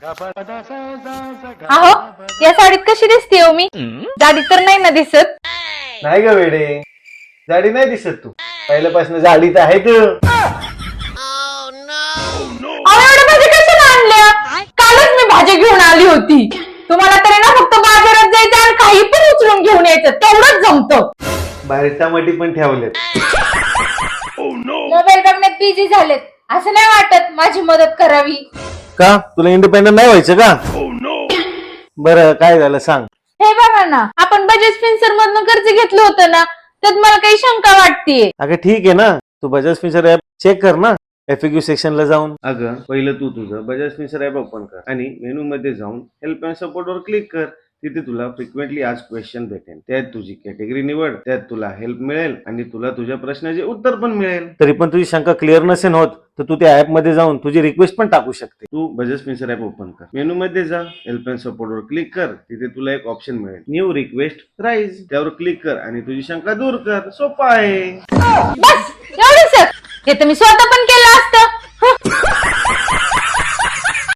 अहो, या साडीत कशी दिसते हो मी? जाडी तर नाही ना दिसत? नाही ग वेडे, जाडी नाही दिसत तू. पहिल्यापासून जाडी तर आहे तू. अहो, एवढ्या भाज्या कशाला आणल्या? कालच मी भाजी घेऊन आली होती. तुम्हाला तरी ना फक्त बाजारात जायचं आणि काही पण उचलून घेऊन यायचं, तेवढंच जमतं. बाहेर टमाटी पण ठेवलेत. मोबाईल बघण्यात बिझी झालेत, असं नाही वाटत माझी मदत करावी. का तुला इंडिपेंडंट नाही व्हायचं का? बरं काय झालं सांग. हे बघा ना, आपण बजाज फिन्सर मधनं कर्ज घेतलं होतं ना, त्यात मला काही शंका वाटतेय. अगं ठीक आहे ना, तू बजाज फिन्सर ऍप चेक कर ना. FAQ सेक्शनला जाऊन अगं पहिलं तू तुझं बजाज फिन्सर ऍप ओपन कर आणि मेनू मध्ये जाऊन हेल्प अँड सपोर्ट वर क्लिक कर. तिथे तुला फ्रिक्वेंटली आज क्वेश्चन भेटेल. त्यात तुझी कॅटेगरी निवड, त्यात तुला हेल्प मिळेल आणि तुला तुझ्या प्रश्नाचे उत्तर पण मिळेल. तरी पण तुझी शंका क्लिअर नसेल होत तर तू त्या ऍप मध्ये जाऊन तुझी रिक्वेस्ट पण टाकू शकते. तू बजाज फिन्सर ऍप ओपन कर, मेनू मध्ये जा, हेल्प अँड सपोर्ट वर क्लिक कर. तिथे तुला एक ऑप्शन मिळेल, न्यू रिक्वेस्ट राईज. त्यावर क्लिक कर आणि तुझी शंका दूर कर. सोपा आहे. बस एवढंच. हे तर मी स्वतः पण केलं असतं.